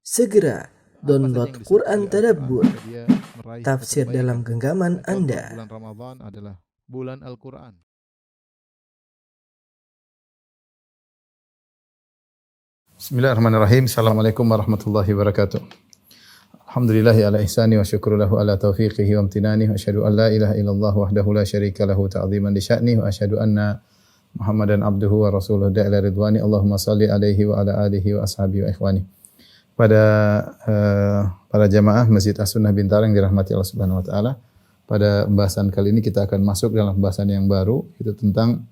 Segera download Quran Tadabbur, tafsir dalam genggaman Anda. Bulan Ramadan adalah bulan Al-Quran. Bismillahirrahmanirrahim. Assalamualaikum warahmatullahi wabarakatuh. Alhamdulillahi ala ihsani wa syukru lahu ala taufiqihi wa amtinani wa asyhadu an la ilaha illallah wahdahu la syarika lahu ta'ziman li sya'ni wa asyhadu anna Muhammadan abduhu wa rasuluhu da'ila ridwani. Allahumma salli alaihi wa ala alihi wa ashabihi wa ikhwani. Pada para jamaah Masjid As-Sunnah Bintaro yang dirahmati Allah Subhanahu wa taala, pada pembahasan kali ini kita akan masuk dalam pembahasan yang baru, itu tentang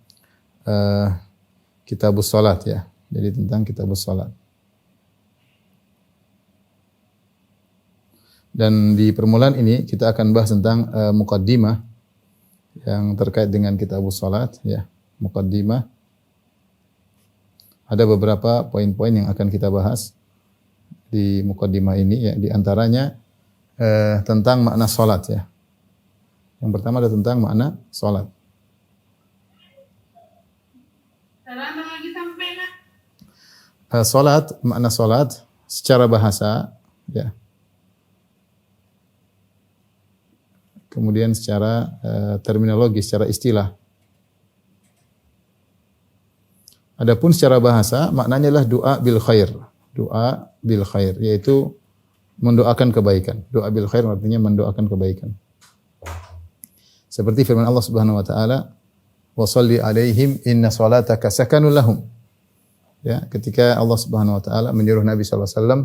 Kitabus Shalat ya. Jadi tentang Kitabus Shalat. Dan di permulaan ini kita akan bahas tentang muqaddimah yang terkait dengan Kitabus Shalat ya, muqaddimah. Ada beberapa poin-poin yang akan kita bahas di muqaddimah ini ya, di antaranya tentang makna salat ya. Yang pertama ada tentang makna salat. Salat, makna salat secara bahasa ya. Kemudian secara terminologi, secara istilah. Adapun secara bahasa maknanya adalah doa bil khair. Doa bil khair, yaitu mendoakan kebaikan. Doa bil khair artinya mendoakan kebaikan. Seperti firman Allah Subhanahu wa taala, "Wa shalli 'alaihim inna shalataka sakanun lahum." Ya, ketika Allah Subhanahu wa taala menyuruh Nabi sallallahu alaihi wasallam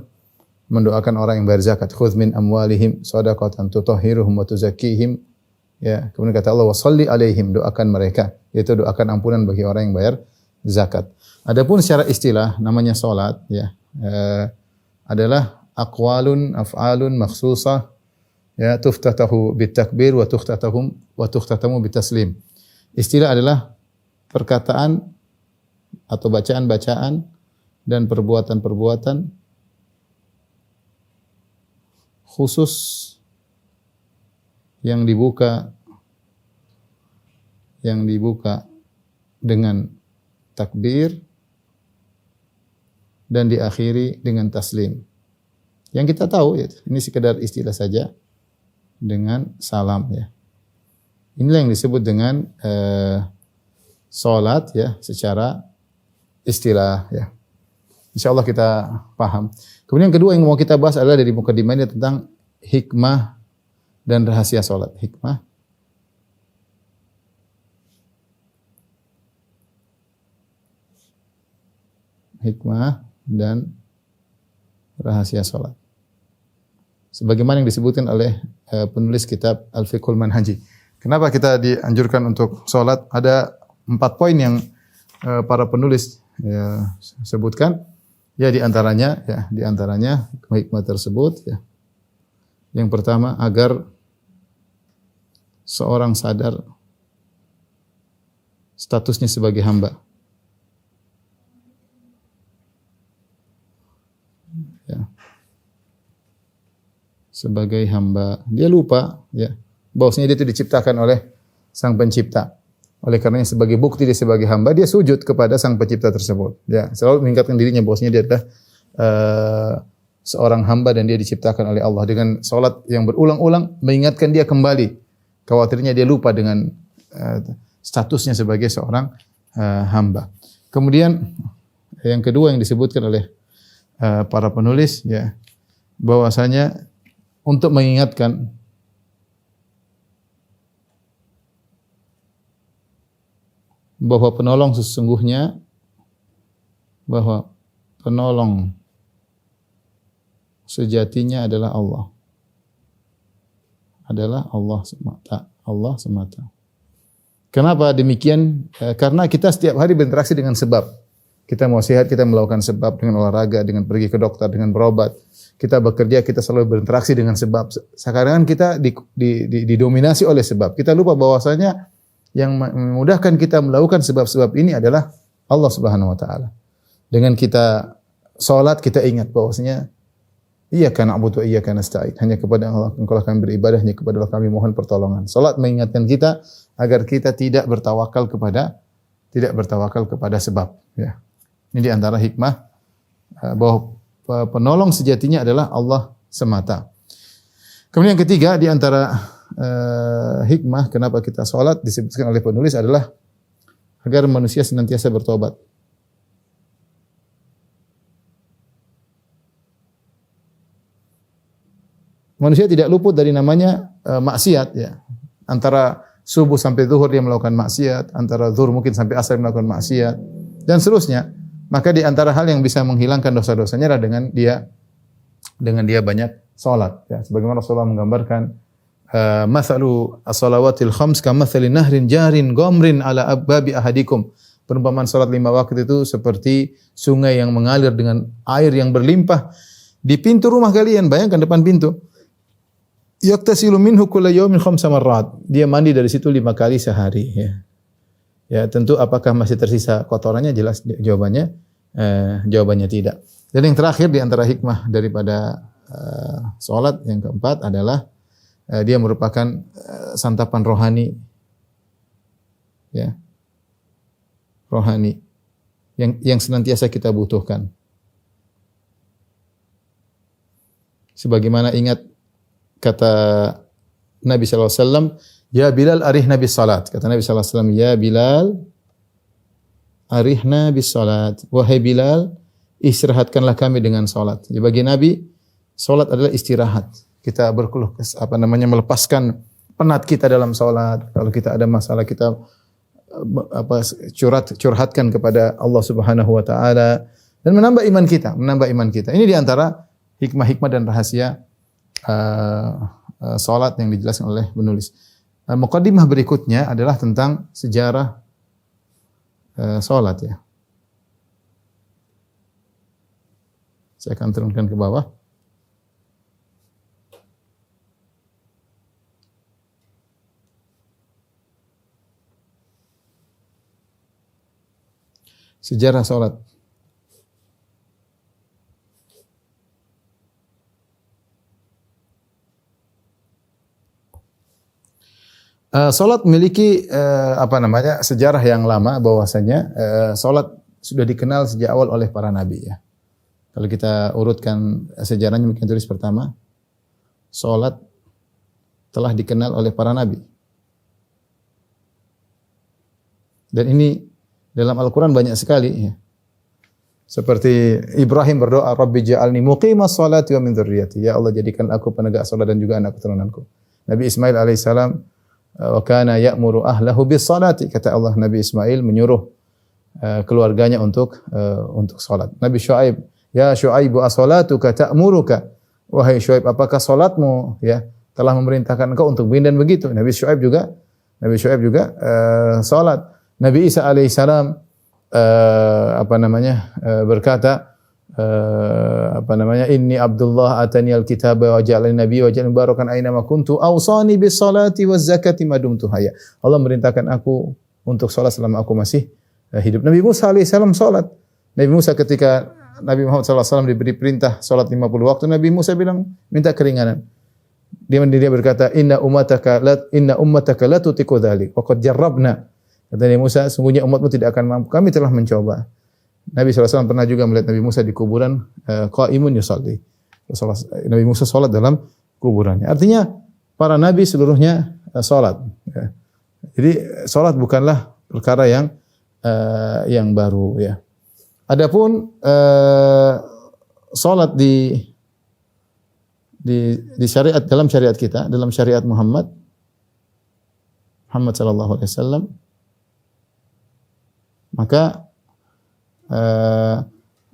mendoakan orang yang bayar zakat, "Khudz min amwalihim shadaqatan tutahhiruhum wa tuzakkihim." Ya, kemudian kata Allah, "Wa shalli 'alaihim," doakan mereka, yaitu doakan ampunan bagi orang yang bayar zakat. Adapun secara istilah namanya salat ya, adalah aqwalun af'alun makhsusah ya, tuftatahu bitakbir wa tukhtatamu bitaslim. Istilah adalah perkataan atau bacaan-bacaan dan perbuatan-perbuatan khusus yang dibuka dengan takbir dan diakhiri dengan taslim. Yang kita tahu ya, ini sekedar istilah saja dengan salam ya. Inilah yang disebut dengan salat ya secara istilah ya. Insyaallah kita paham. Kemudian yang kedua yang mau kita bahas adalah dari mukadimah ini tentang hikmah dan rahasia salat. Hikmah dan rahasia salat. Sebagaimana yang disebutkan oleh penulis kitab Al-Fiqhul Manhaji. Kenapa kita dianjurkan untuk salat? Ada 4 poin yang para penulis ya, sebutkan. Ya di antaranya hikmah tersebut ya. Yang pertama agar seorang sadar statusnya sebagai hamba. Ya. Sebagai hamba, dia lupa ya bahwasanya dia itu diciptakan oleh Sang Pencipta. Oleh karenanya sebagai bukti dia sebagai hamba, dia sujud kepada Sang Pencipta tersebut. Ya, selalu mengingatkan dirinya bahwasanya dia adalah seorang hamba dan dia diciptakan oleh Allah. Dengan salat yang berulang-ulang mengingatkan dia kembali. Khawatirnya dia lupa dengan statusnya sebagai seorang hamba. Kemudian yang kedua yang disebutkan oleh para penulis ya, bahwasanya untuk mengingatkan bahwa penolong sejatinya adalah Allah. Adalah Allah semata. Kenapa demikian? Karena kita setiap hari berinteraksi dengan sebab. Kita mau sehat, kita melakukan sebab dengan olahraga, dengan pergi ke dokter, dengan berobat. Kita bekerja, kita selalu berinteraksi dengan sebab. Sekarang kita didominasi oleh sebab. Kita lupa bahwasanya yang memudahkan kita melakukan sebab-sebab ini adalah Allah Subhanahu wa taala. Dengan kita salat, kita ingat bahwasanya iyyaka na'budu wa iyyaka nasta'in. Hanya kepada Allah engkau kami beribadah, hanya kepada Allah kami mohon pertolongan. Salat mengingatkan kita agar kita tidak bertawakal kepada sebab ya. Ini di antara hikmah bahwa penolong sejatinya adalah Allah semata. Kemudian yang ketiga di antara hikmah kenapa kita salat disebutkan oleh penulis adalah agar manusia senantiasa bertobat. Manusia tidak luput dari namanya maksiat ya. Antara subuh sampai zuhur dia melakukan maksiat, antara zuhur mungkin sampai asar melakukan maksiat dan seterusnya. Maka di antara hal yang bisa menghilangkan dosa-dosanya adalah dengan dia banyak salat ya. Sebagaimana Rasulullah menggambarkan mathalu as-salawatil khams kamathali nahrin jarin ghamrin ala abbabi ahadikum. Perumpamaan salat 5 waktu itu seperti sungai yang mengalir dengan air yang berlimpah di pintu rumah kalian. Bayangkan depan pintu. Yaktasilu minhu kulla yawmin khamsa marrat. Dia mandi dari situ 5 kali sehari ya. Ya, tentu apakah masih tersisa kotorannya? Jelas jawabannya tidak. Dan yang terakhir di antara hikmah daripada salat yang keempat adalah dia merupakan santapan rohani. Ya. Rohani yang senantiasa kita butuhkan. Sebagaimana ingat kata Nabi sallallahu alaihi wasallam, "Ya Bilal arihna bis salat." Kata Nabi sallallahu alaihi wasallam, "Ya Bilal arihna bis salat." Wahai Bilal, istirahatkanlah kami dengan salat. Ya, bagi Nabi, salat adalah istirahat. Kita berkeluh melepaskan penat kita dalam salat. Kalau kita ada masalah kita curhatkan kepada Allah Subhanahu wa taala dan menambah iman kita. Ini di antara hikmah-hikmah dan rahasia salat yang dijelaskan oleh penulis. Muqaddimah berikutnya adalah tentang sejarah salat ya. Saya akan turunkan ke bawah. Sejarah salat. Salat memiliki sejarah yang lama bahwasanya salat sudah dikenal sejak awal oleh para nabi ya. Kalau kita urutkan sejarahnya mungkin tulis pertama, salat telah dikenal oleh para nabi. Dan ini dalam Al-Qur'an banyak sekali ya. Seperti Ibrahim berdoa, "Rabbi ja'alni muqimas salati wa min dzurriyyati." Ya Allah, jadikan aku penegak salat dan juga anak keturunanku. Nabi Ismail alaihissalam, "Wa kana ya'muru ahlahu bis salati." Kata Allah, Nabi Ismail menyuruh keluarganya untuk salat. Nabi Syuaib, "Ya Syuaibu as-salatuka ta'muruka?" Wahai Syuaib, apakah salatmu ya telah memerintahkan engkau untuk begini dan begitu? Nabi Syuaib juga salat. Nabi Isa alaihissalam berkata inni Abdullah atani al-kitaba wa ja'alani nabiyyan wa ja'alani mubarakan aina ma kuntu awsani bis salati waz zakati ma dumtu hayya. Allah merintahkan aku untuk salat selama aku masih hidup. Nabi Musa alaihissalam salat. Nabi Musa ketika Nabi Muhammad sallallahu alaihi wasallam diberi perintah salat 50 waktu, Nabi Musa bilang minta keringanan. Dia berkata, inna ummataka la tutiqu dzalik wa qad jarrabna. Kata Nabi Musa, sungguhnya umatmu tidak akan mampu. Kami telah mencoba. Nabi SAW pernah juga melihat Nabi Musa di kuburan qaimun yusalli. Nabi Musa salat dalam kuburannya. Artinya para nabi seluruhnya salat. Jadi salat bukanlah perkara yang baru ya. Adapun salat di syariat dalam syariat kita, dalam syariat Muhammad sallallahu alaihi wasallam, maka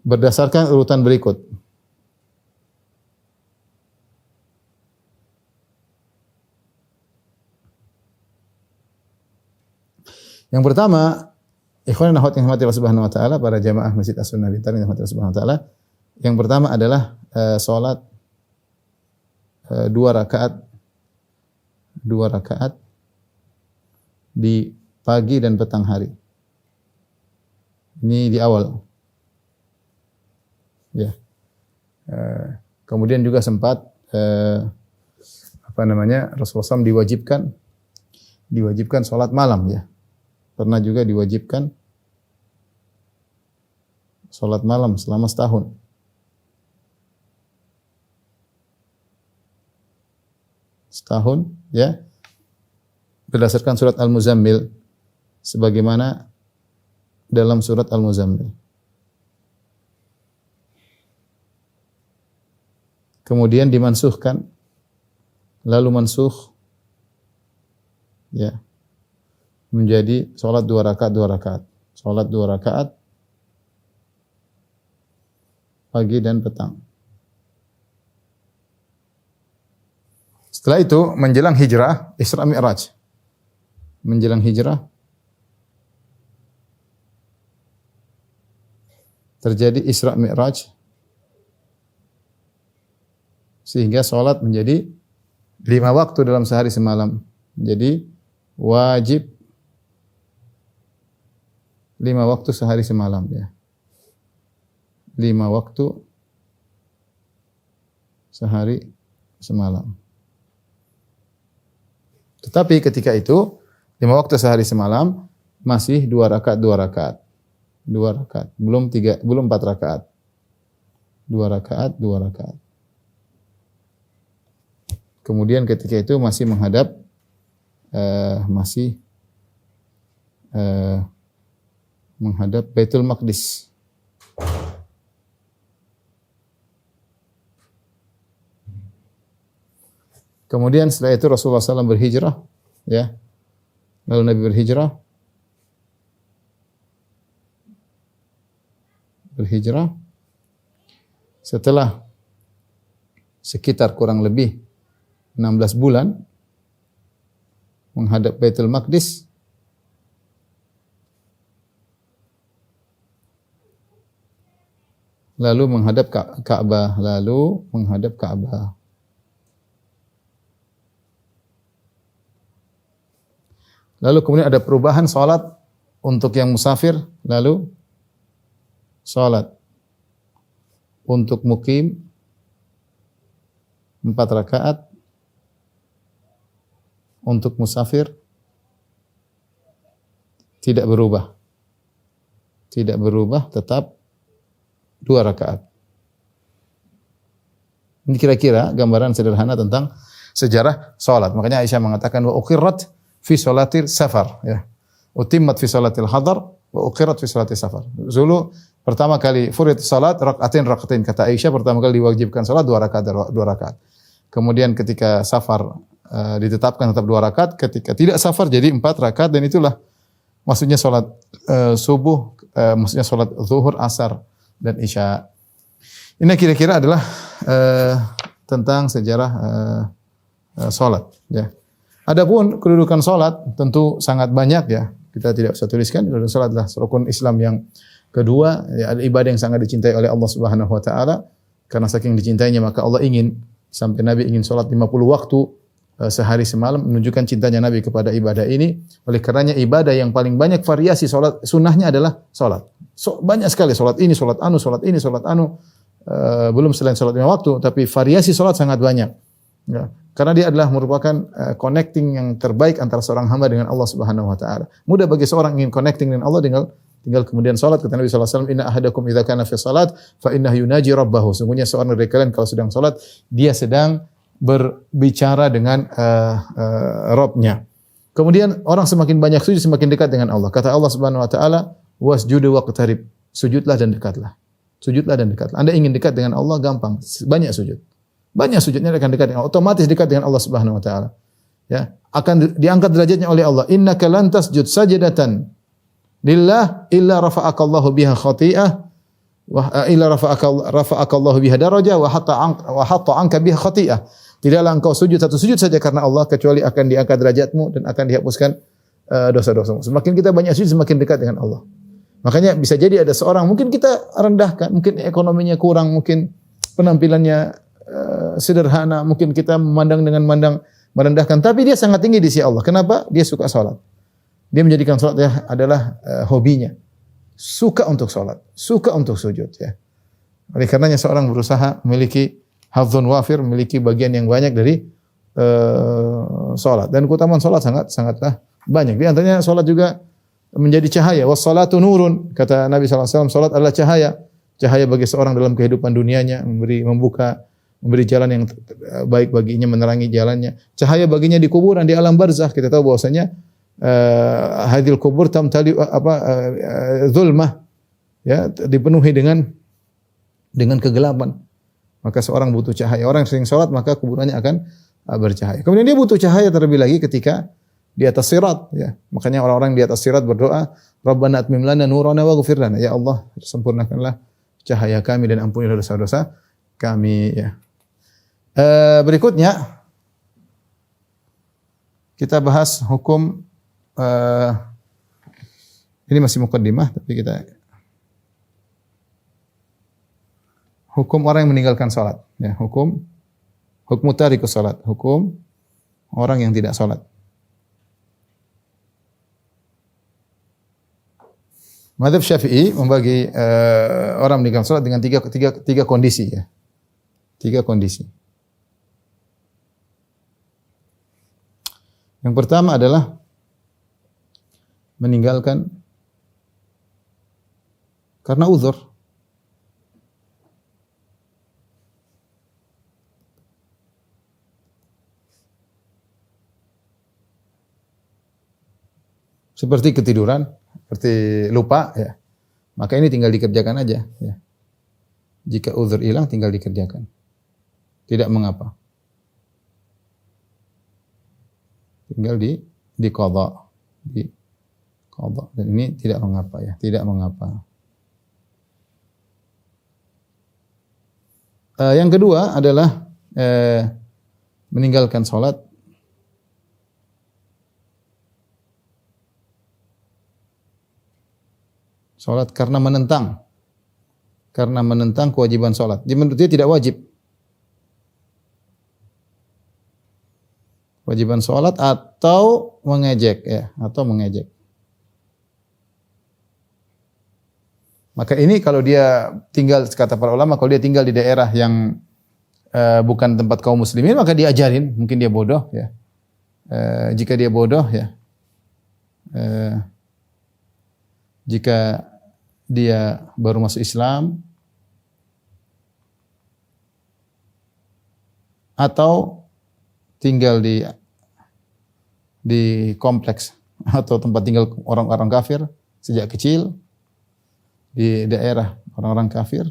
berdasarkan urutan berikut. Yang pertama, ikhwan dan akhwat yang dirahmati Allah Subhanahu wa taala, para jamaah Masjid As-Sunnah Bintan yang dirahmati Allah Subhanahu wa taala, yang pertama adalah salat 2 rakaat di pagi dan petang hari. Ini di awal. Ya. Kemudian juga sempat Rasulullah SAW diwajibkan salat malam ya. Pernah juga diwajibkan salat malam selama setahun. Setahun, ya. Berdasarkan surat Al-Muzammil sebagaimana dalam surat Al-Muzammil. Kemudian dimansuhkan, lalu mansuh, ya, menjadi salat 2 rakaat. Salat 2 rakaat pagi dan petang. Setelah itu menjelang hijrah, Isra Mi'raj. Menjelang hijrah terjadi Isra Mi'raj sehingga salat menjadi 5 waktu dalam sehari semalam. Jadi wajib 5 waktu sehari semalam, ya. 5 waktu sehari semalam. Tetapi ketika itu 5 waktu sehari semalam masih 2 rakaat. 2 rakaat. Belum 4 rakaat. 2 rakaat. Kemudian ketika itu masih menghadap menghadap Baitul Maqdis. Kemudian setelah itu Rasulullah SAW berhijrah, ya. Lalu Nabi berhijrah setelah sekitar kurang lebih 16 bulan menghadap Baitul Maqdis. Lalu menghadap Ka'bah, Lalu kemudian ada perubahan salat untuk yang musafir, lalu salat untuk mukim 4 rakaat, untuk musafir tidak berubah. Tetap 2 rakaat. Ini kira-kira gambaran sederhana tentang sejarah salat. Makanya Aisyah mengatakan wa uqirrat fi salatil safar, ya. Utimmat fi salatil hadar wa uqirrat fi salatil safar. Dulu pertama kali furid salat rakaatain kata Aisyah, pertama kali diwajibkan salat 2 rakaat. Kemudian ketika safar ditetapkan tetap 2 rakaat, ketika tidak safar jadi 4 rakaat, dan itulah maksudnya salat subuh, maksudnya salat zuhur, asar dan isya. Ini kira-kira adalah tentang sejarah salat, ya. Adapun kedudukan salat tentu sangat banyak, ya. Kita tidak usah tuliskan. Salat adalah rukun Islam yang kedua, ya, ada ibadah yang sangat dicintai oleh Allah Subhanahu wa taala. Karena saking dicintainya maka Allah ingin, sampai Nabi ingin salat 50 waktu sehari semalam, menunjukkan cintanya Nabi kepada ibadah ini. Oleh karenanya ibadah yang paling banyak variasi salat sunnahnya adalah salat. Banyak sekali salat ini, salat anu, belum selain salat 5 waktu, tapi variasi salat sangat banyak. Ya. Karena dia adalah merupakan connecting yang terbaik antara seorang hamba dengan Allah Subhanahu wa taala. Mudah bagi seorang ingin connecting dengan Allah, tinggal kemudian salat. Kata Nabi sallallahu alaihi wasallam, "Inna ahadakum idza kana fi salat fa innahu yunaji rabbahu." Sungguhnya seorang dari kalian kalau sedang salat, dia sedang berbicara dengan Rabb-nya. Kemudian orang semakin banyak sujud semakin dekat dengan Allah. Kata Allah Subhanahu wa taala, "Wasjudu waqtarib." Sujudlah dan dekatlah. Anda ingin dekat dengan Allah, gampang, banyak sujud. Banyak sujudnya akan dekat dengan Allah, otomatis dekat dengan Allah Subhanahu wa taala. Ya, akan diangkat derajatnya oleh Allah. Innaka lan tasjud sajdatan lillah illa rafa'akallahu biha khati'ah wa illa rafa'akallahu biha darajah wa hatta anka biha khati'ah. Tidaklah engkau sujud satu sujud saja karena Allah, kecuali akan diangkat derajatmu dan akan dihapuskan dosa-dosamu. Semakin kita banyak sujud semakin dekat dengan Allah. Makanya bisa jadi ada seorang mungkin kita rendahkan, mungkin ekonominya kurang, mungkin penampilannya sederhana, mungkin kita memandang dengan merendahkan, tapi dia sangat tinggi di sisi Allah. Kenapa? Dia suka salat. Dia menjadikan salat adalah hobinya. Suka untuk salat, suka untuk sujud, ya. Oleh karenanya seorang berusaha memiliki hafdzun wafir, memiliki bagian yang banyak dari salat. Dan keutamaan salat sangatlah banyak. Di antaranya salat juga menjadi cahaya. Was salatu nurun, kata Nabi sallallahu alaihi wasallam, salat adalah cahaya. Cahaya bagi seorang dalam kehidupan dunianya, membuka memberi jalan yang baik baginya, menerangi jalannya. Cahaya baginya di kuburan, di alam barzakh. Kita tahu bahwasanya hadil kubur tamtali zulmah, ya, dipenuhi dengan kegelapan. Maka seorang butuh cahaya. Orang yang sering salat maka kuburannya akan bercahaya. Kemudian dia butuh cahaya terlebih lagi ketika di atas sirat, ya. Makanya orang-orang di atas sirat berdoa, Rabbana atmim lana nurana waghfir lana. Ya Allah, sempurnakanlah cahaya kami dan ampunilah dosa-dosa kami, ya. Berikutnya kita bahas hukum, ini masih mukaddimah tapi kita hukum orang yang meninggalkan salat, ya, hukum tarikus salat, hukum orang yang tidak salat. Mazhab Syafi'i membagi orang meninggalkan salat dengan tiga kondisi, ya. Tiga kondisi. Yang pertama adalah meninggalkan karena uzur. Seperti ketiduran, seperti lupa, ya. Maka ini tinggal dikerjakan aja, ya. Jika uzur hilang tinggal dikerjakan. Tidak mengapa. Tinggal diqadha, diqadha. Dan ini tidak mengapa, ya, tidak mengapa. Yang kedua adalah meninggalkan salat karena menentang kewajiban salat. Menurut dia tidak wajib. Kewajiban salat atau mengejek, ya, atau mengejek. Maka ini kalau dia tinggal, kata para ulama, kalau dia tinggal di daerah yang bukan tempat kaum muslimin, maka diajarin, mungkin dia bodoh, ya. Jika dia bodoh, ya. Jika dia baru masuk Islam atau tinggal di kompleks atau tempat tinggal orang-orang kafir sejak kecil di daerah orang-orang kafir,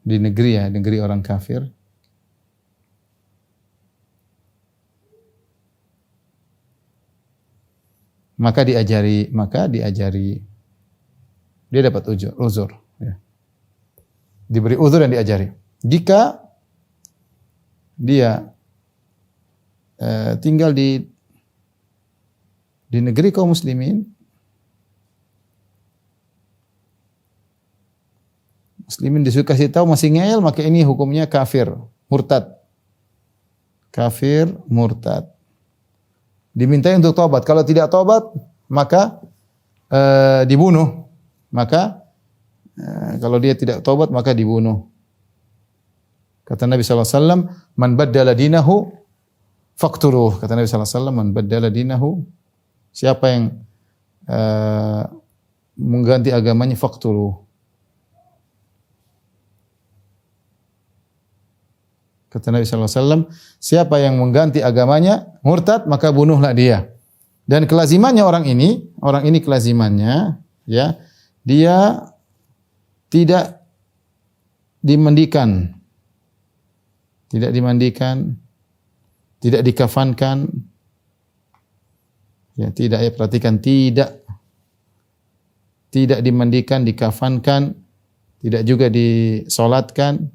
di negeri, ya, negeri orang kafir, maka diajari dia dapat uzur, ya. Diberi uzur dan diajari. Jika dia tinggal di negeri kaum muslimin disuruh kasih tahu masih ngeyel, maka ini hukumnya kafir, murtad. Kafir, murtad. Dimintai untuk taubat. Kalau tidak taubat, maka dibunuh. Maka kalau dia tidak taubat, maka dibunuh. Kata Nabi SAW, man baddala dinahu faqtuluh. Kata Nabi SAW, man baddala dinahu, siapa yang mengganti agamanya, faqtuluh. Kata Nabi SAW, siapa yang mengganti agamanya, murtad, maka bunuhlah dia. Dan kelazimannya orang ini kelazimannya, ya, dia tidak dimandikan, tidak dikafankan, ya, tidak, ya, perhatikan, tidak dimandikan, dikafankan, tidak juga disolatkan,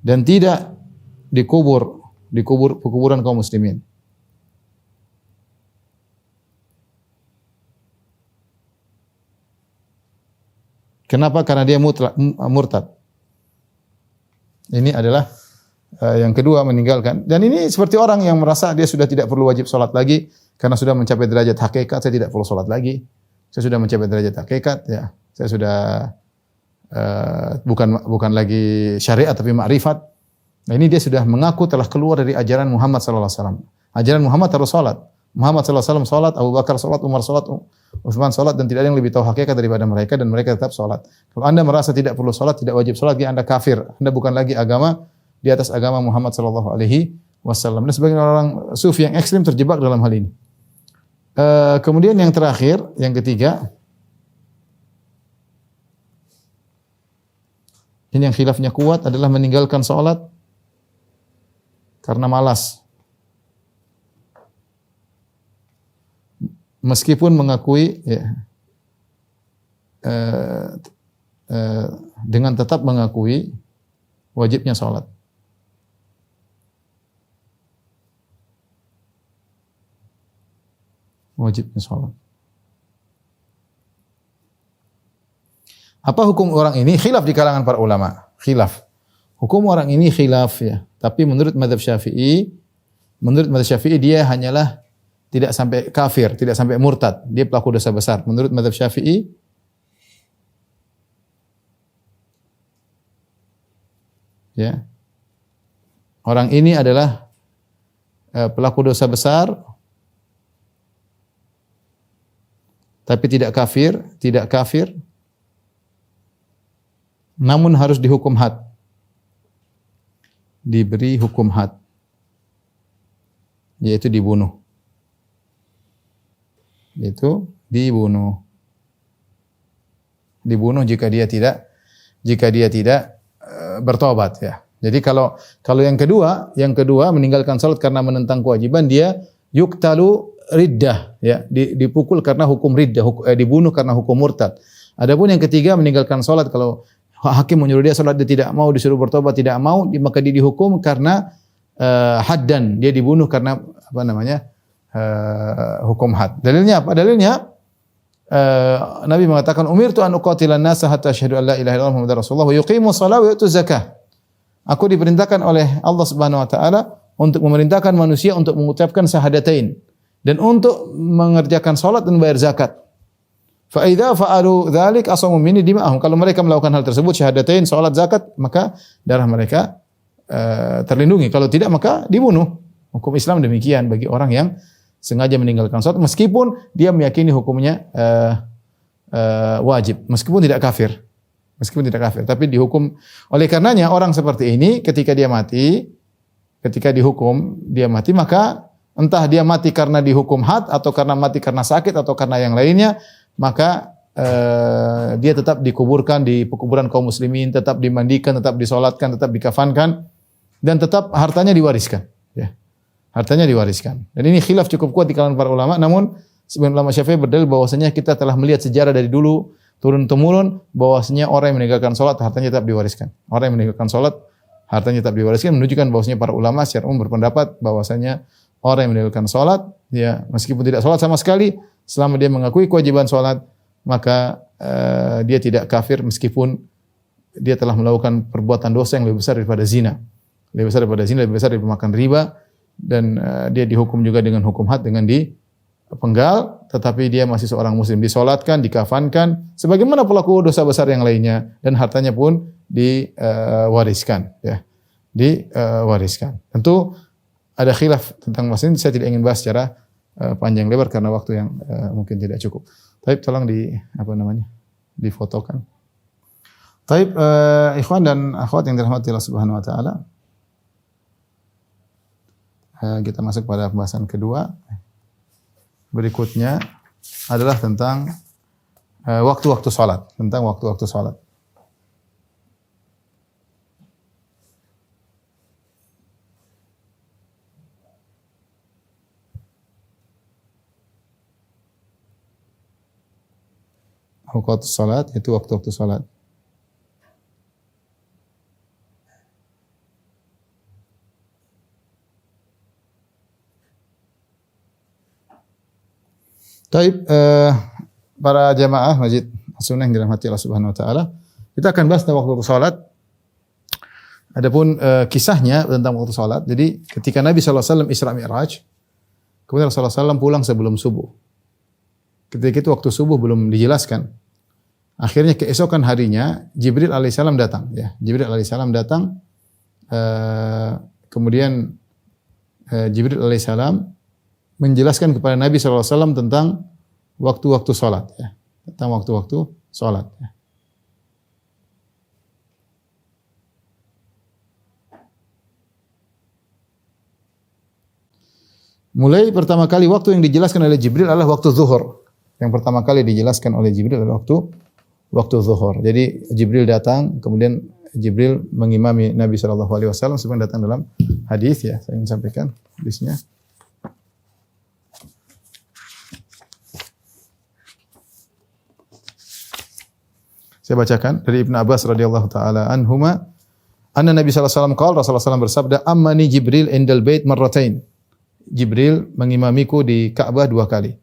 dan tidak dikubur kuburan kaum muslimin. Kenapa? Karena dia murtad. Ini adalah yang kedua, meninggalkan. Dan ini seperti orang yang merasa dia sudah tidak perlu wajib salat lagi karena sudah mencapai derajat hakikat. Saya tidak perlu salat lagi. Saya sudah mencapai derajat hakikat, ya. Saya sudah bukan lagi syariat tapi ma'rifat. Nah, ini dia sudah mengaku telah keluar dari ajaran Muhammad sallallahu alaihi wasallam. Ajaran Muhammad harus salat. Muhammad sallallahu alaihi wasallam salat, Abu Bakar salat, Umar salat, Utsman salat dan tidak ada yang lebih tahu hakikat daripada mereka dan mereka tetap salat. Kalau Anda merasa tidak perlu salat, tidak wajib salat, Anda kafir. Anda bukan lagi agama di atas agama Muhammad sallallahu alaihi wasallam. Dan sebagian orang sufi yang ekstrim terjebak dalam hal ini. Kemudian yang terakhir, yang ketiga, ini yang khilafnya kuat adalah meninggalkan salat karena malas. Meskipun mengakui dengan tetap mengakui wajibnya salat. Wajibnya salat. Apa hukum orang ini? Khilaf di kalangan para ulama. Khilaf. Hukum orang ini khilaf ya. Tapi menurut mazhab Syafi'i dia hanyalah tidak sampai kafir, tidak sampai murtad. Dia pelaku dosa besar. Menurut mazhab Syafi'i ya. Orang ini adalah pelaku dosa besar tapi tidak kafir. Namun harus dihukum had. Diberi hukum had. Yaitu dibunuh. Dibunuh jika dia tidak bertobat ya. Jadi kalau yang kedua meninggalkan salat karena menentang kewajiban, dia yuktalu riddah ya, dipukul karena hukum riddah, dibunuh karena hukum murtad. Adapun yang ketiga meninggalkan salat, kalau hakim menyuruh dia salat dia tidak mau, disuruh bertobat tidak mau, maka dia dihukum karena haddan, dia dibunuh karena hukum had. Dalilnya apa? Dalilnya Nabi mengatakan umirtu an uqatilan nasa hatta asyhadu an la ilaha illallah muhammadar rasulullah wa yuqimus shalah wa yutuz zakah. Aku diperintahkan oleh Allah Subhanahu wa taala untuk memerintahkan manusia untuk mengucapkan syahadatain dan untuk mengerjakan salat dan bayar zakat. Fa idza fa'alu dzalik asamu minni dima'ahum. Kalau mereka melakukan hal tersebut, syahadatain, salat, zakat, maka darah mereka terlindungi. Kalau tidak maka dibunuh. Hukum Islam demikian bagi orang yang sengaja meninggalkan salat meskipun dia meyakini hukumnya wajib, meskipun tidak kafir. Tapi dihukum. Oleh karenanya orang seperti ini ketika dihukum dia mati, maka entah dia mati karena dihukum had atau karena mati karena sakit atau karena yang lainnya, maka dia tetap dikuburkan di pekuburan kaum muslimin, tetap dimandikan, tetap disolatkan, tetap dikafankan, dan tetap hartanya diwariskan. Ya. Hartanya diwariskan. Dan ini khilaf cukup kuat di kalangan para ulama. Namun sebagian ulama Syafi'i berdalil bahwasanya kita telah melihat sejarah dari dulu turun temurun bahwasanya orang yang meninggalkan salat hartanya tetap diwariskan. Orang yang meninggalkan salat hartanya tetap diwariskan, menunjukkan bahwasanya para ulama secara umum berpendapat bahwasanya orang yang meninggalkan salat, ya meskipun tidak salat sama sekali, selama dia mengakui kewajiban salat, maka dia tidak kafir meskipun dia telah melakukan perbuatan dosa yang lebih besar daripada zina. Lebih besar daripada makan riba, dan dia dihukum juga dengan hukum had, dengan dipenggal, tetapi dia masih seorang muslim, disolatkan, dikafankan sebagaimana pelaku dosa besar yang lainnya, dan hartanya pun diwariskan ya. Diwariskan. Tentu ada khilaf tentang masalah ini, saya tidak ingin bahas secara panjang lebar karena waktu yang mungkin tidak cukup. Tapi tolong difotokan. Taib ikhwan dan akhwat yang dirahmati Allah Subhanahu wa taala. Kita masuk pada pembahasan kedua. Berikutnya adalah tentang waktu-waktu salat, Waktu salat itu waktu-waktu salat. Taib para jamaah Masjid Sunnah yang dirahmati Allah Subhanahu wa taala, kita akan bahas tentang waktu salat. Adapun kisahnya tentang waktu salat. Jadi ketika Nabi sallallahu alaihi wasallam Isra Mi'raj, kemudian Rasulullah sallallahu pulang sebelum subuh. Ketika itu waktu subuh belum dijelaskan. Akhirnya keesokan harinya Jibril alaihissalam datang ya. Kemudian Jibril alaihissalam menjelaskan kepada Nabi SAW tentang waktu-waktu salat, ya. Tentang waktu-waktu salat, ya. Mulai pertama kali waktu yang dijelaskan oleh Jibril adalah waktu zuhur. Yang pertama kali dijelaskan oleh Jibril adalah waktu zuhur. Jadi Jibril datang, kemudian Jibril mengimami Nabi SAW sebagaimana datang dalam hadis, ya. Saya ingin sampaikan hadisnya. Saya bacakan dari Ibnu Abbas radhiyallahu taala anhuma, anna Nabi sallallahu alaihi wasallam qala, Rasulullah SAW bersabda, "Ammani Jibril indal bait marratain." Jibril mengimamiku di Ka'bah 2 kali.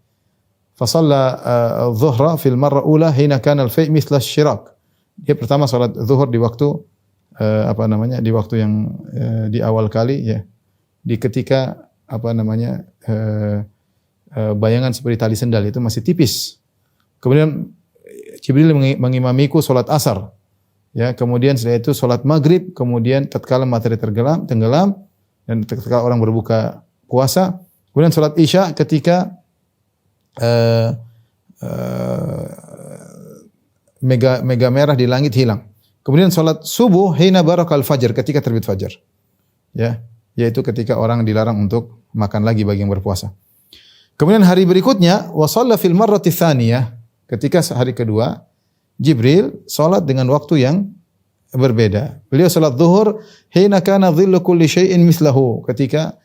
Fa shalla adh-dhuhra fil marra ula hina kana al-fai' mithla asy-syirak. Dia pertama salat zuhur di waktu di waktu yang di awal kali, ya. Di ketika bayangan seperti tali sendal itu masih tipis. Kemudian Jibril mengimamiku salat asar. Ya, kemudian setelah itu salat maghrib, kemudian tatkala matahari tenggelam dan tatkala orang berbuka puasa, kemudian salat isya ketika mega merah di langit hilang. Kemudian salat subuh hina barakal fajar, ketika terbit fajar. Ya, yaitu ketika orang dilarang untuk makan lagi bagi yang berpuasa. Kemudian hari berikutnya wa shalla fil marrati tsaniyah, ketika hari kedua Jibril salat dengan waktu yang berbeda. Beliau salat zuhur hina kana dhillu kulli syai'in mislahu, ketika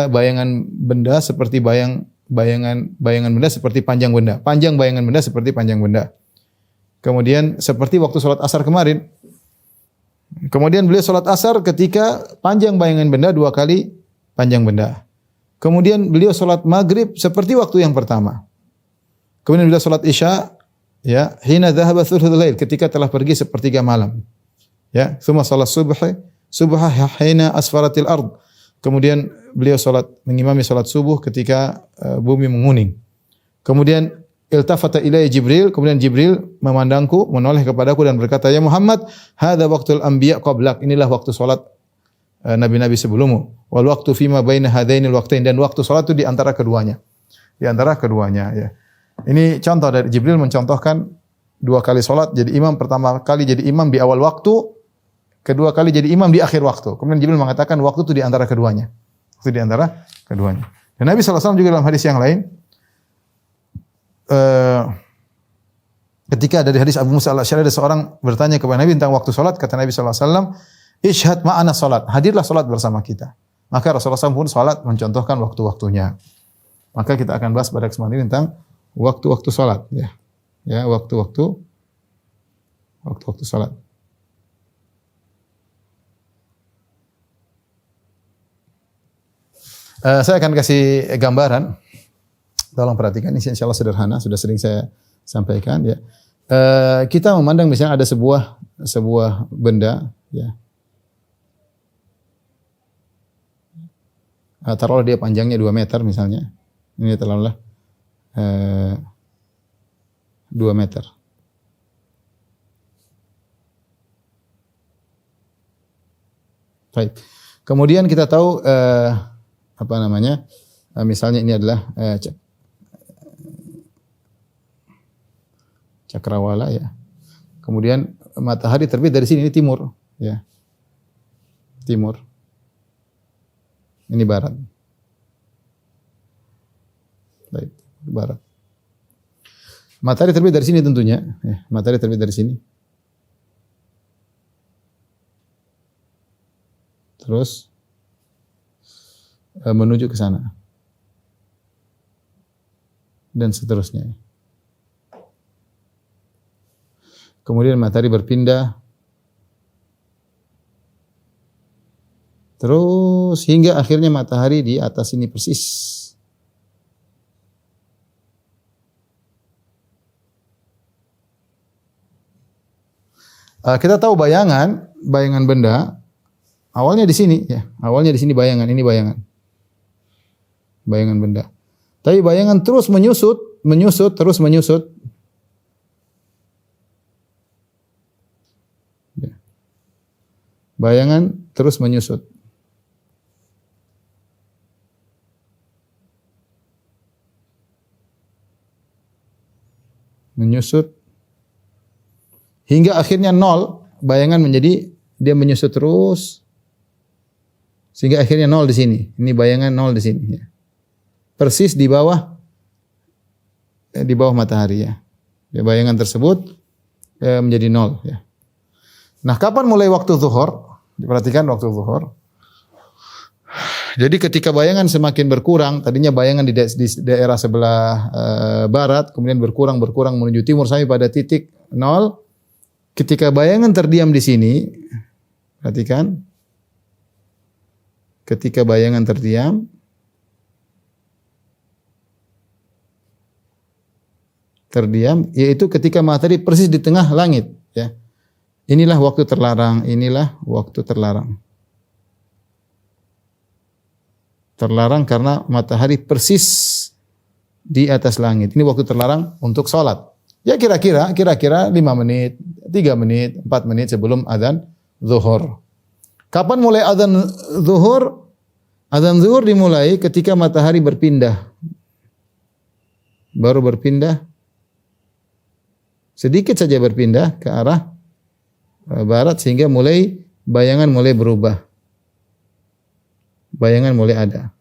bayangan benda seperti bayangan benda seperti panjang benda. Panjang bayangan benda seperti panjang benda. Kemudian seperti waktu salat asar kemarin. Kemudian beliau salat asar ketika panjang bayangan benda 2 kali panjang benda. Kemudian beliau salat maghrib seperti waktu yang pertama. Kemudian beliau salat isya, ya, hina dhahaba thuluthul lail, ketika telah pergi sepertiga malam. Ya, tsumma salat subha hina asfaratil ard. Kemudian beliau mengimami salat subuh ketika bumi menguning. Kemudian iltafata ilayya Jibril, kemudian Jibril memandangku, menoleh kepadaku dan berkata, "Ya Muhammad, hadza waqtul anbiya qablak." Inilah waktu salat nabi-nabi sebelummu. Wal waqtu fima baina hadainil waqtain, dan waktu salat itu di antara keduanya. Di antara keduanya, ya. Ini contoh dari Jibril mencontohkan 2 kali salat jadi imam, pertama kali jadi imam di awal waktu, kedua kali jadi imam di akhir waktu. Kemudian Jibril mengatakan waktu itu di antara keduanya. Itu di antara keduanya. Dan Nabi SAW juga dalam hadis yang lain, ketika dari hadis Abu Musa al-Asy'ari, ada seorang bertanya kepada Nabi tentang waktu salat, kata Nabi SAW, "Ishhad ma'ana salat." Hadirlah salat bersama kita. Maka Rasulullah SAW pun salat mencontohkan waktu-waktunya. Maka kita akan bahas pada kesempatan ini tentang waktu-waktu salat, ya. Ya, waktu-waktu salat. Saya akan kasih gambaran. Tolong perhatikan, ini insyaallah sederhana, sudah sering saya sampaikan, ya. Kita memandang misalnya ada sebuah benda, ya. Taruhlah dia panjangnya 2 meter misalnya. Ini taruhlah 2 meter. Baik. Kemudian kita tahu misalnya ini adalah cakrawala, ya. Kemudian matahari terbit dari sini, ini timur, ya. Timur. Ini barat. Baik, barat. Matahari terbit dari sini tentunya, ya. Matahari terbit dari sini. Terus menuju ke sana. Dan seterusnya. Kemudian matahari berpindah. Terus hingga akhirnya matahari di atas ini persis. Kita tahu bayangan benda awalnya di sini, ya. Awalnya di sini bayangan, ini bayangan. Bayangan benda. Tapi bayangan terus menyusut, terus menyusut. Ya. Bayangan terus menyusut. menyusut, hingga akhirnya nol. Bayangan menjadi dia menyusut terus, sehingga akhirnya nol di sini. Ini bayangan nol di sini. Ya. Persis di bawah matahari ya. Ya, bayangan tersebut menjadi nol. Ya. Nah, kapan mulai waktu zuhur? Diperhatikan waktu zuhur. Jadi ketika bayangan semakin berkurang, tadinya bayangan di daerah sebelah barat, kemudian berkurang menuju timur sampai pada titik nol. Ketika bayangan terdiam di sini, perhatikan. Ketika bayangan terdiam, yaitu ketika matahari persis di tengah langit. Ya. Inilah waktu terlarang. Terlarang karena matahari persis di atas langit. Ini waktu terlarang untuk sholat. Ya kira-kira 5 menit, 3 menit, 4 menit sebelum adzan zuhur. Kapan mulai adzan zuhur? Adzan zuhur dimulai ketika matahari berpindah. Baru berpindah. Sedikit saja berpindah ke arah barat sehingga bayangan mulai berubah. Bayangan mulai ada.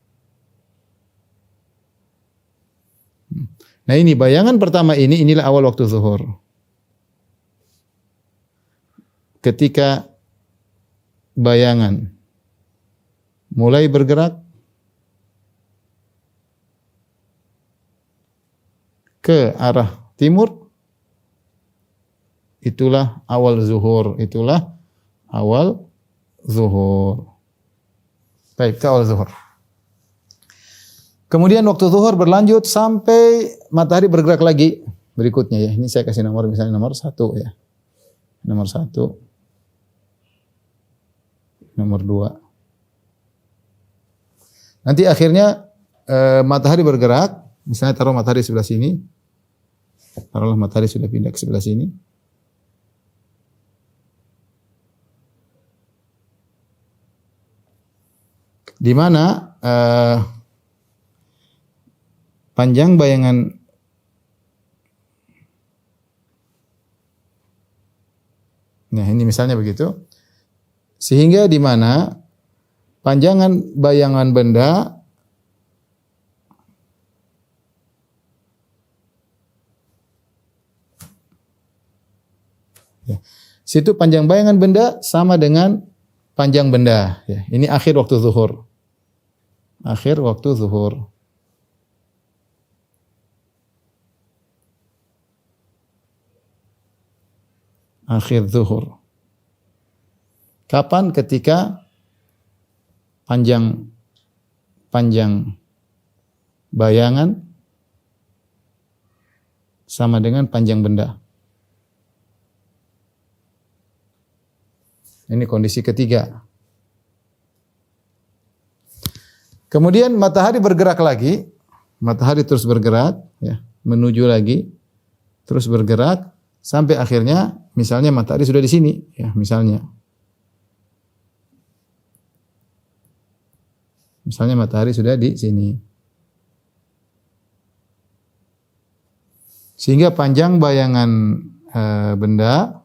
Nah ini bayangan pertama inilah awal waktu zuhur. Ketika bayangan mulai bergerak ke arah timur, itulah awal zuhur. Baik, ke awal zuhur. Kemudian waktu zuhur berlanjut sampai matahari bergerak lagi berikutnya ya. Ini saya kasih nomor, misalnya nomor 1 ya. Nomor 1. Nomor 2. Nanti akhirnya matahari bergerak, misalnya taruh matahari sebelah sini. Taruhlah matahari sudah pindah ke sebelah sini. Di mana panjang bayangan nah ini misalnya begitu. Sehingga di mana panjangan bayangan benda ya. Situ panjang bayangan benda sama dengan panjang benda ya. Ini akhir waktu zuhur. Akhir waktu zuhur. Akhir zuhur. Kapan? Ketika panjang bayangan sama dengan panjang benda. Ini kondisi ketiga. Kemudian matahari bergerak lagi, matahari terus bergerak, ya, menuju lagi, terus bergerak sampai akhirnya, misalnya matahari sudah di sini, ya, misalnya matahari sudah di sini, sehingga panjang bayangan benda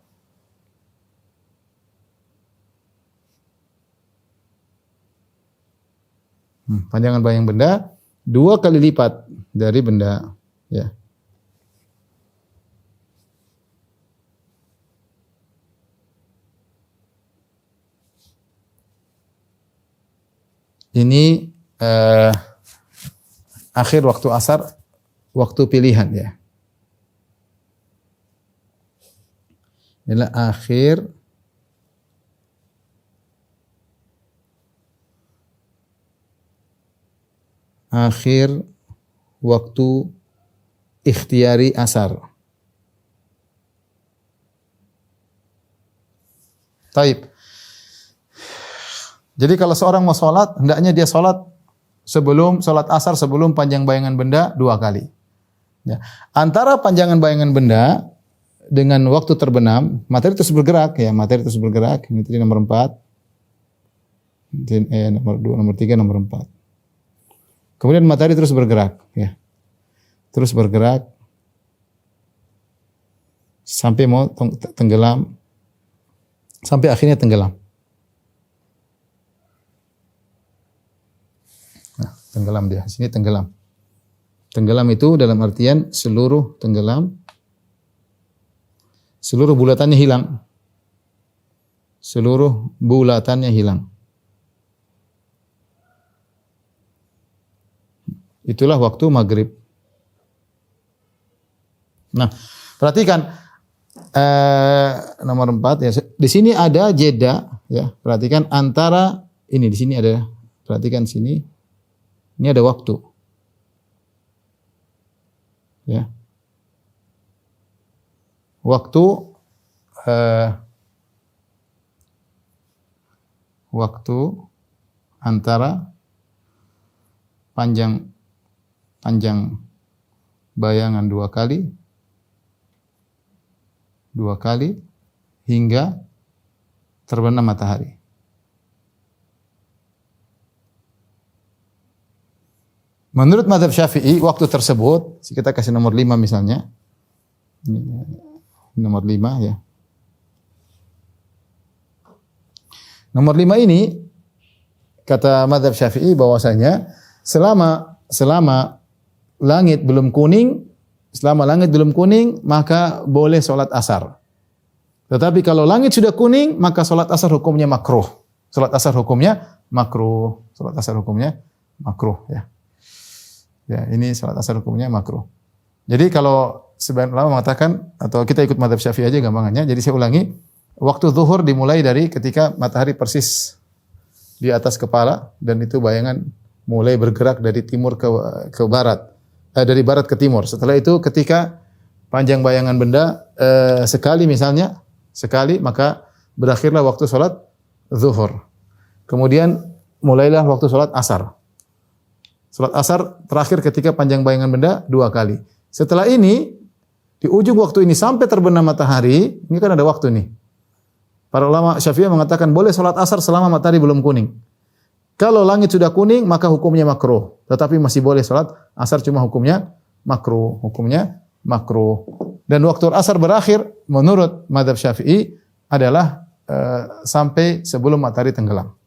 panjangan bayang benda 2 kali lipat dari benda, ya. Ini akhir waktu asar, waktu pilihan ya. Inilah akhir waktu ikhtiyari asar. Taib. Jadi kalau seorang mau sholat, hendaknya dia sholat asar sebelum panjang bayangan benda 2 kali. Ya. Antara panjangan bayangan benda dengan waktu terbenam, matahari terus bergerak ya, matahari terus bergerak. Ini tadi nomor 4. Nomor 2, nomor 3, nomor 4. Kemudian matahari terus bergerak ya. Terus bergerak sampai mau tenggelam, sampai akhirnya tenggelam. Nah, tenggelam dia. Sini tenggelam. Tenggelam itu dalam artian seluruh tenggelam, seluruh bulatannya hilang. Seluruh bulatannya hilang. Itulah waktu maghrib. Nah, perhatikan nomor 4 ya. Di sini ada jeda ya. Perhatikan antara ini, di sini ada, perhatikan sini. Ini ada waktu. Ya. Waktu antara panjang bayangan dua kali hingga terbenam matahari. Menurut mazhab Syafi'i, waktu tersebut, kita kasih nomor 5 misalnya. Ini nomor 5 ya. Nomor 5 ini, kata mazhab Syafi'i bahwasanya selama langit belum kuning, maka boleh sholat asar. Tetapi kalau langit sudah kuning, maka sholat asar hukumnya makruh. Sholat asar hukumnya makruh ya. Ya, ini sholat asar hukumnya makruh. Jadi kalau sebagian ulama mengatakan, atau kita ikut mazhab Syafi'i aja gampangannya. Jadi saya ulangi, waktu zuhur dimulai dari ketika matahari persis di atas kepala, dan itu bayangan mulai bergerak dari timur ke barat, dari barat ke timur. Setelah itu ketika panjang bayangan benda sekali, maka berakhirlah waktu sholat zuhur. Kemudian mulailah waktu sholat asar. Sholat asar terakhir ketika panjang bayangan benda 2 kali. Setelah ini, di ujung waktu ini sampai terbenam matahari, ini kan ada waktu nih. Para ulama Syafi'i mengatakan boleh sholat asar selama matahari belum kuning. Kalau langit sudah kuning, maka hukumnya makruh. Tetapi masih boleh sholat asar, cuma hukumnya makruh. Dan waktu asar berakhir, menurut mazhab Syafi'i adalah sampai sebelum matahari tenggelam.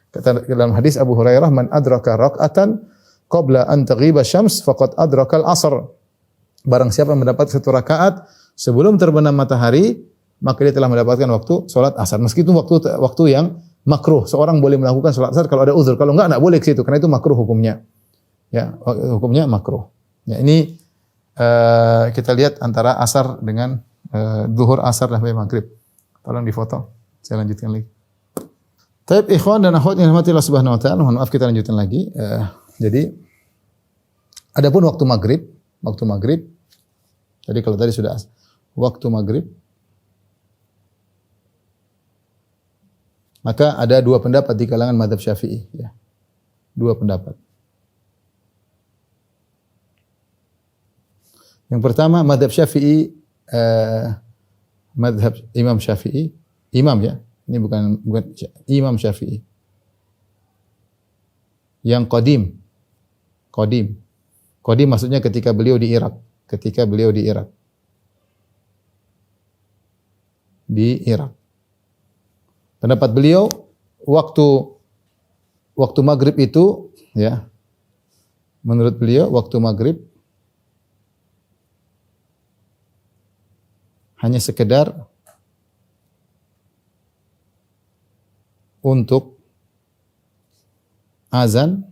Kata dalam hadis Abu Hurairah, man adraka rak'atan qabla an taghiba syams faqad adrakal asr. Barang siapa mendapat 1 rakaat sebelum terbenam matahari, maka dia telah mendapatkan waktu salat asar. Meskipun waktu yang makruh. Seorang boleh melakukan salat asar kalau ada uzur. Kalau enggak boleh ke situ karena itu makruh hukumnya. Ya, hukumnya makruh. Ya, ini kita lihat antara asar dengan zuhur, asar sampai maghrib. Tolong difoto. Saya lanjutkan lagi. Taib ikhwan dan akhwat yang dirahmati Allah Subhanahu wa taala, mohon maaf kita lanjutkan lagi. Jadi adapun waktu maghrib, jadi kalau tadi sudah waktu maghrib, maka ada 2 pendapat di kalangan mazhab Syafi'i, ya. 2 pendapat. Yang pertama mazhab Syafi'i, mazhab Imam Syafi'i, imam ya. Ini bukan Imam Syafi'i. Yang qadim maksudnya ketika beliau di Irak. Di Irak. Pendapat beliau waktu maghrib itu, ya. Menurut beliau waktu maghrib hanya sekedar untuk azan,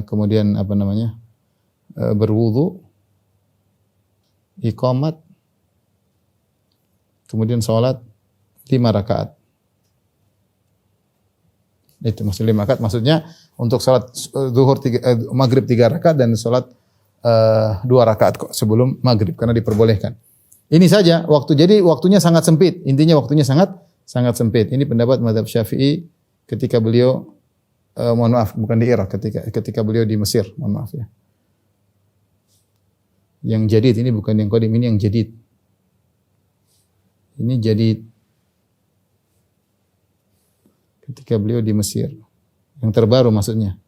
kemudian berwudu, iqamat, kemudian salat 5 rakaat. Itu maksud 5 rakaat, maksudnya untuk salat zuhur maghrib 3 rakaat dan salat 2 rakaat sebelum maghrib karena diperbolehkan. Ini saja jadi waktunya sangat sempit. Intinya waktunya sangat sempit. Ini pendapat mazhab Syafi'i ketika beliau mohon maaf bukan di Irak, ketika beliau di Mesir, mohon maaf ya. Yang jadid ini bukan yang qadim, ini yang jadid. Ini jadid. Ketika beliau di Mesir. Yang terbaru maksudnya.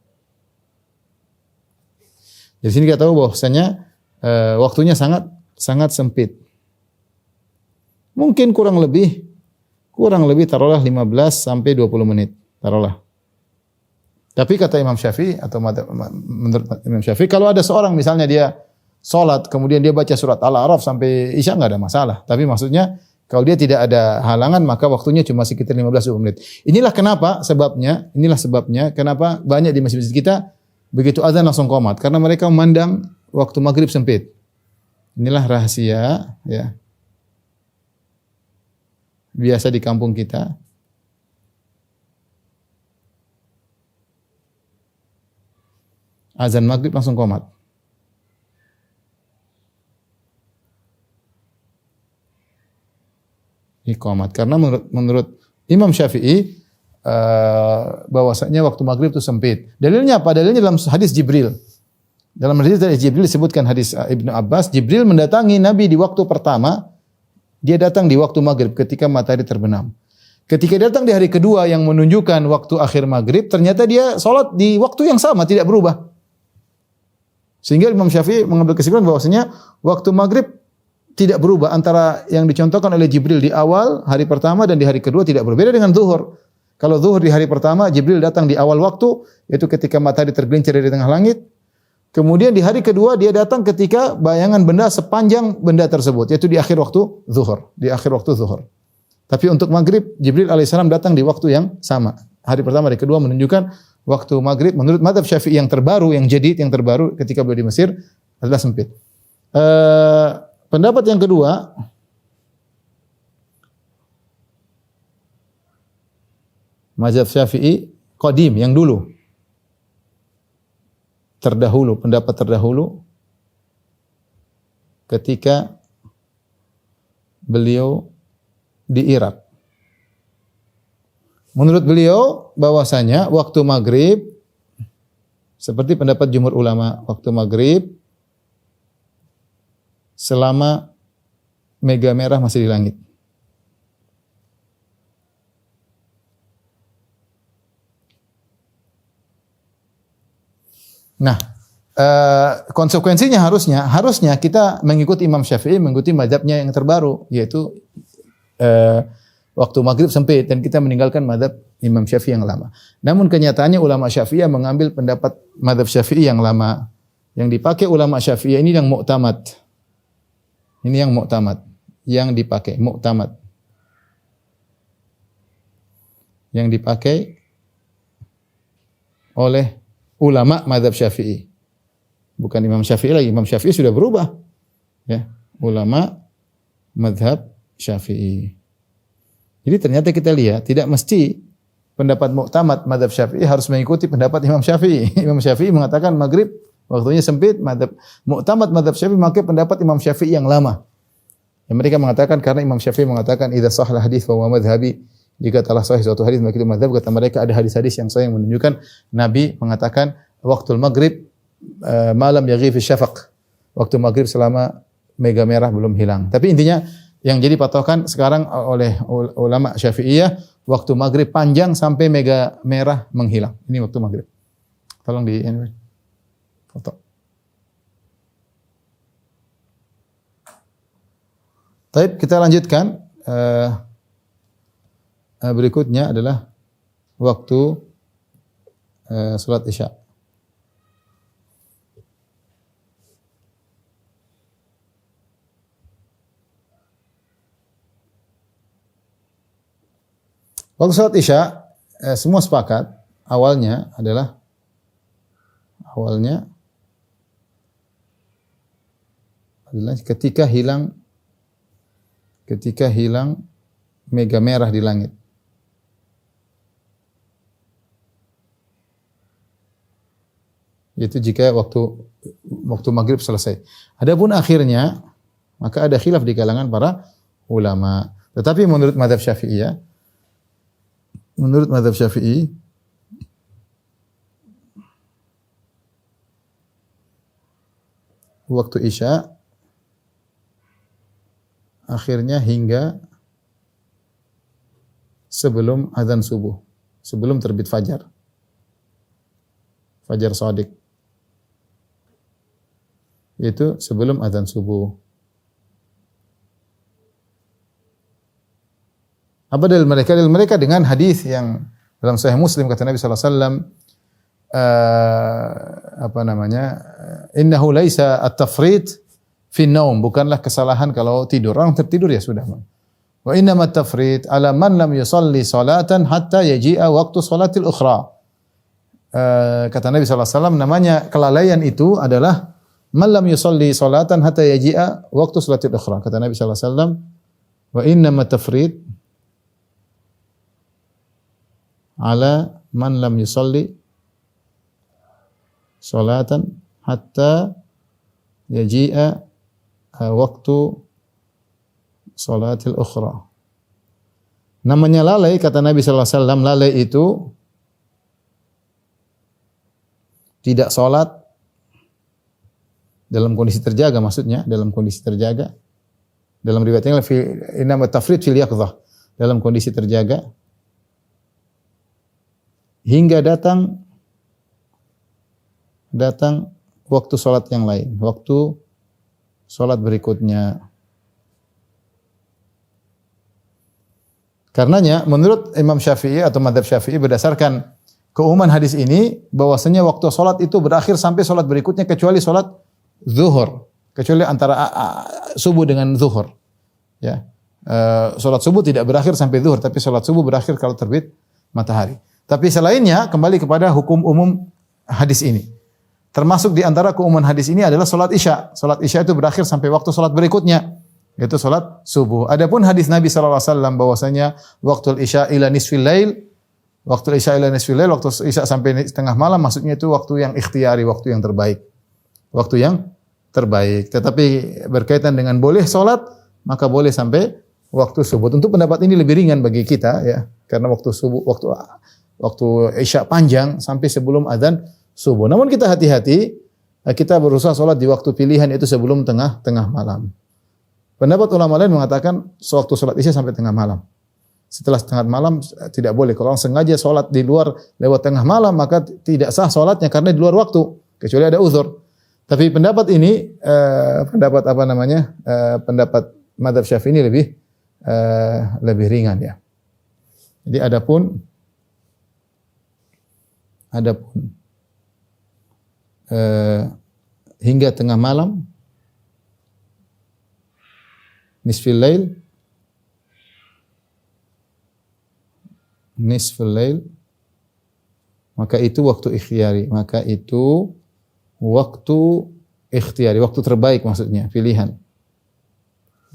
Jadi sini kita tahu bahwasanya waktunya sangat sangat sempit. Mungkin kurang lebih taruhlah 15 sampai 20 menit, taruhlah. Tapi kata Imam Syafi'i atau menurut Imam Syafi'i, kalau ada seorang misalnya dia salat kemudian dia baca surat Al-A'raf sampai Isya enggak ada masalah. Tapi maksudnya kalau dia tidak ada halangan maka waktunya cuma sekitar 15-20 menit. Inilah sebabnya kenapa banyak di masjid-masjid kita begitu azan langsung qomat, karena mereka memandang waktu maghrib sempit. Inilah rahasia ya. Biasa di kampung kita. Azan maghrib langsung qomat. Iqamat. Karena menurut Imam Syafi'i bahwasanya waktu maghrib itu sempit. Dalilnya apa? Dalilnya dalam hadis Jibril. Dalam hadis dari Jibril disebutkan hadis Ibnu Abbas, Jibril mendatangi Nabi di waktu pertama, dia datang di waktu maghrib ketika matahari terbenam. Ketika datang di hari kedua yang menunjukkan waktu akhir maghrib, ternyata dia sholat di waktu yang sama, tidak berubah. Sehingga Imam Syafi'i mengambil kesimpulan bahwasanya waktu maghrib tidak berubah antara yang dicontohkan oleh Jibril di awal hari pertama dan di hari kedua tidak berbeda dengan zuhur. Kalau zuhur di hari pertama Jibril datang di awal waktu, yaitu ketika matahari tergelincir dari tengah langit. Kemudian di hari kedua dia datang ketika bayangan benda sepanjang benda tersebut, yaitu di akhir waktu zuhur, Tapi untuk maghrib Jibril alaihissalam datang di waktu yang sama. Hari pertama, hari kedua menunjukkan waktu maghrib menurut mazhab Syafi'i yang terbaru, yang terbaru ketika beliau di Mesir adalah sempit. Pendapat yang kedua, mazhab Syafi'i qadim yang dulu. Pendapat terdahulu ketika beliau di Irak. Menurut beliau bahwasanya waktu maghrib seperti pendapat jumhur ulama, waktu maghrib selama mega merah masih di langit. Nah, konsekuensinya harusnya kita mengikuti Imam Syafi'i, mengikuti mazhabnya yang terbaru, yaitu waktu maghrib sempit, dan kita meninggalkan mazhab Imam Syafi'i yang lama. Namun kenyataannya ulama Syafi'i mengambil pendapat mazhab Syafi'i yang lama. Yang dipakai ulama Syafi'i ini yang mu'tamad. Ini yang mu'tamad, yang dipakai mu'tamad. Yang dipakai oleh ulama mazhab Syafi'i. Bukan Imam Syafi'i lagi, Imam Syafi'i sudah berubah. Ya, ulama mazhab Syafi'i. Jadi ternyata kita lihat tidak mesti pendapat mu'tamad mazhab Syafi'i harus mengikuti pendapat Imam Syafi'i. Imam Syafi'i mengatakan maghrib waktunya sempit, mu'tamad mazhab Syafi'i memakai pendapat Imam Syafi'i yang lama. Yang mereka mengatakan karena Imam Syafi'i mengatakan idza sahha hadits fa huwa madhhabi. Jika telah sahih suatu hadis maka itu mazhab. Kata mereka ada hadis-hadis yang sahih yang menunjukkan Nabi mengatakan waktu maghrib malam yaghib syafaq. Waktu maghrib selama mega merah belum hilang. Tapi intinya yang jadi patokan sekarang oleh ulama Syafi'iyah waktu maghrib panjang sampai mega merah menghilang. Ini waktu maghrib. Tolong di foto. Baik, kita lanjutkan. Berikutnya adalah waktu salat Isya. Waktu salat Isya semua sepakat awalnya adalah ketika hilang mega merah di langit. Yaitu jika waktu maghrib selesai. Adapun akhirnya maka ada khilaf di kalangan para ulama. Tetapi menurut mazhab Syafi'i waktu Isya akhirnya hingga sebelum azan subuh, sebelum terbit fajar shadiq. Itu sebelum azan subuh. Apa dalil mereka? Dalil mereka dengan hadis yang dalam Sahih Muslim kata Nabi sallallahu alaihi wasallam apa namanya? Innahu laisa at-tafrit fi naum, bukanlah kesalahan kalau tidur. Orang tertidur ya sudah. Wa innamat tafrit ala man lam yusalli salatan hatta yaji'a waktu salatil ukhra. Kata Nabi sallallahu alaihi wasallam namanya kelalaian itu adalah man lam yusalli salatan hatta yaji'a waktu salatil ukhra. Kata Nabi sallallahu alaihi wasallam wa innamat tafrit ala man lam yusalli salatan hatta yaji'a waktu salatil ukhra. Namanya lalai kata Nabi sallallahu alaihi wasallam, lalai itu tidak salat dalam kondisi terjaga, maksudnya dalam kondisi terjaga. Dalam riwayat yang innamat tafrid fil yaqظah, dalam kondisi terjaga hingga datang waktu salat yang lain, waktu salat berikutnya. Karenanya menurut Imam Syafi'i atau mazhab Syafi'i berdasarkan keumuman hadis ini bahwasanya waktu salat itu berakhir sampai salat berikutnya kecuali salat zuhur, kecuali antara subuh dengan zuhur. Ya. Salat subuh tidak berakhir sampai zuhur, tapi salat subuh berakhir kalau terbit matahari. Tapi selainnya kembali kepada hukum umum hadis ini. Termasuk di antara keumuman hadis ini adalah salat Isya. Salat Isya itu berakhir sampai waktu salat berikutnya, yaitu salat subuh. Adapun hadis Nabi sallallahu alaihi wasallam bahwasanya waktu Isya ila nisfil lail, waktu Isya ila nisfil lail, waktu Isya sampai tengah malam, maksudnya itu waktu yang ikhtiyari, waktu yang terbaik. Waktu yang terbaik. Tetapi berkaitan dengan boleh salat, maka boleh sampai waktu subuh. Tentu pendapat ini lebih ringan bagi kita ya, karena waktu subuh, waktu Isya panjang sampai sebelum azan subuh. Namun kita hati-hati, kita berusaha salat di waktu pilihan, yaitu sebelum tengah malam. Pendapat ulama lain mengatakan sewaktu salat Isya sampai tengah malam. Setelah tengah malam tidak boleh. Kalau orang sengaja salat di luar lewat tengah malam, maka tidak sah salatnya karena di luar waktu, kecuali ada uzur. Tapi pendapat ini pendapat pendapat mazhab Syafi'i ini lebih ringan ya. Jadi adapun hingga tengah malam, nisful lail, maka itu waktu ikhtiyari, waktu terbaik, maksudnya pilihan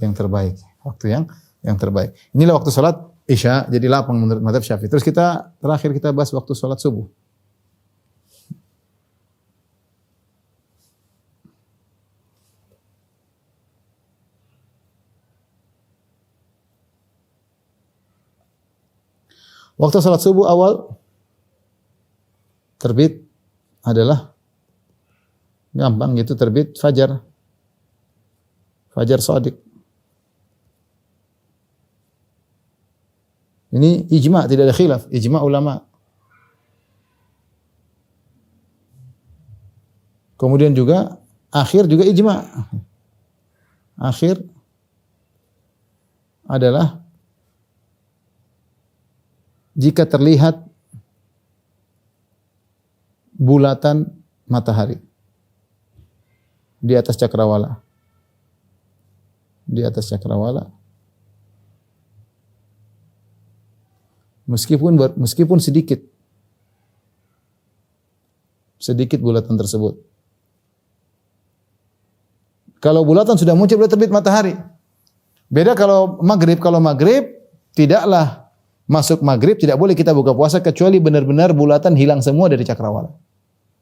yang terbaik, waktu yang terbaik. Inilah waktu salat Isya, jadi lapang menurut mazhab Syafi'i. Terus terakhir kita bahas waktu salat subuh. Waktu salat subuh awal terbit adalah gampang gitu, terbit fajar shadiq. Ini ijma', tidak ada khilaf, ijma' ulama. Kemudian juga akhir juga ijma'. Akhir adalah jika terlihat bulatan matahari di atas cakrawala. Meskipun sedikit bulatan tersebut. Kalau bulatan sudah muncul, sudah terbit matahari. Beda kalau maghrib tidaklah masuk maghrib, tidak boleh kita buka puasa kecuali benar-benar bulatan hilang semua dari cakrawala.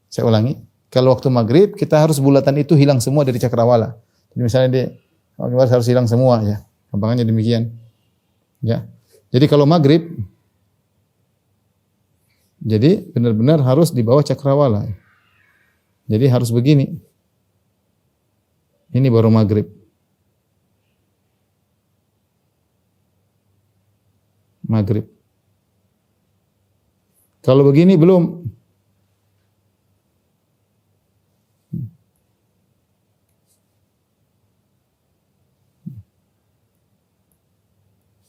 Saya ulangi, kalau waktu maghrib kita harus bulatan itu hilang semua dari cakrawala. Jadi misalnya harus hilang semua ya, gampangannya demikian. Ya, jadi kalau maghrib, jadi benar-benar harus di bawah cakrawala. Jadi harus begini. Ini baru maghrib. Kalau begini belum.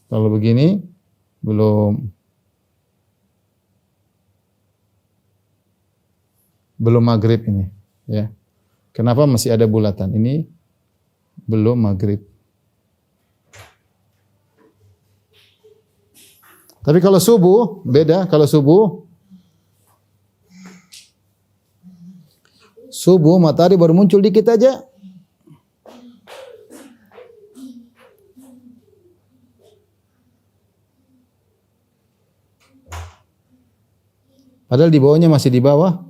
Kalau begini belum maghrib ini, ya. Kenapa masih ada bulatan? Ini belum maghrib. Tapi kalau subuh beda. Kalau subuh matahari baru muncul dikit aja. Padahal di bawahnya masih di bawah.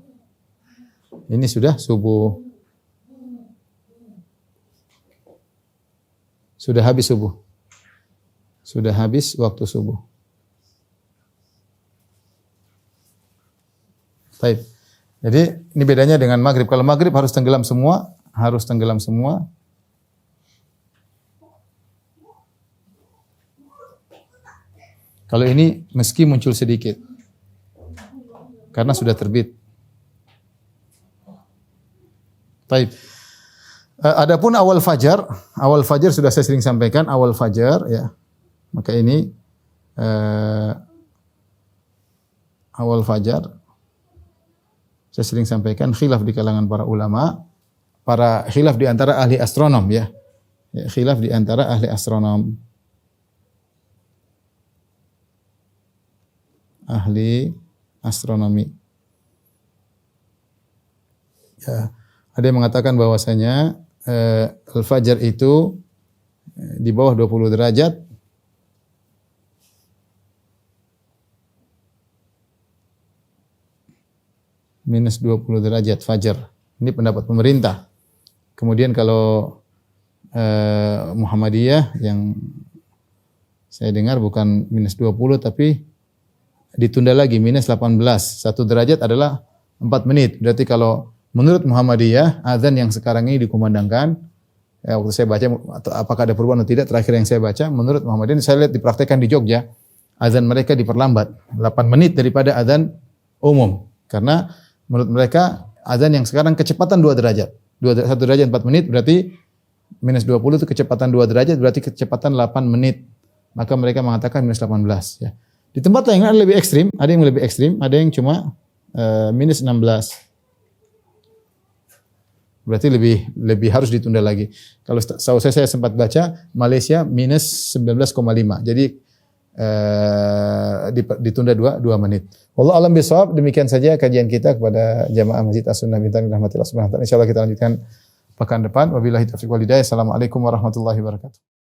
Ini sudah subuh. Sudah habis subuh. Sudah habis waktu subuh. Baik. Jadi ini bedanya dengan maghrib. Kalau maghrib harus tenggelam semua. Kalau ini meski muncul sedikit. Karena sudah terbit. Baik. Adapun awal fajar sudah saya sering sampaikan, awal fajar ya. Maka ini awal fajar saya sering sampaikan khilaf di kalangan para ulama, khilaf di antara ahli astronom ya. Khilaf di antara ahli astronom. Ahli astronomi. Ya. Ada yang mengatakan bahwasanya al-fajar itu di bawah 20 derajat. Minus 20 derajat fajar. Ini pendapat pemerintah. Kemudian kalau Muhammadiyah yang saya dengar bukan minus 20 tapi ditunda lagi minus 18. 1 derajat adalah 4 menit. Berarti kalau menurut Muhammadiyah, azan yang sekarang ini dikumandangkan, waktu saya baca atau apakah ada perubahan atau tidak, terakhir yang saya baca, menurut Muhammadiyah, saya lihat dipraktekkan di Jogja, azan mereka diperlambat 8 menit daripada azan umum. Karena menurut mereka azan yang sekarang kecepatan 2 derajat. 1 derajat 4 menit berarti minus 20 itu kecepatan 2 derajat berarti kecepatan 8 menit. Maka mereka mengatakan minus 18 ya. Di tempat lain ada lebih ekstrim, ada yang lebih ekstrim, ada yang cuma minus 16. Berarti lebih harus ditunda lagi. Kalau saya sempat baca Malaysia minus 19,5. Jadi ditunda 2 menit. Wallahu a'lam bishawab. Demikian saja kajian kita kepada jamaah Masjid As-Sunnah Bintan rahmatillah subhanahu wa taala. Insyaallah kita lanjutkan pekan depan. Wabillahi taufiq wal hidayah. Assalamualaikum warahmatullahi wabarakatuh.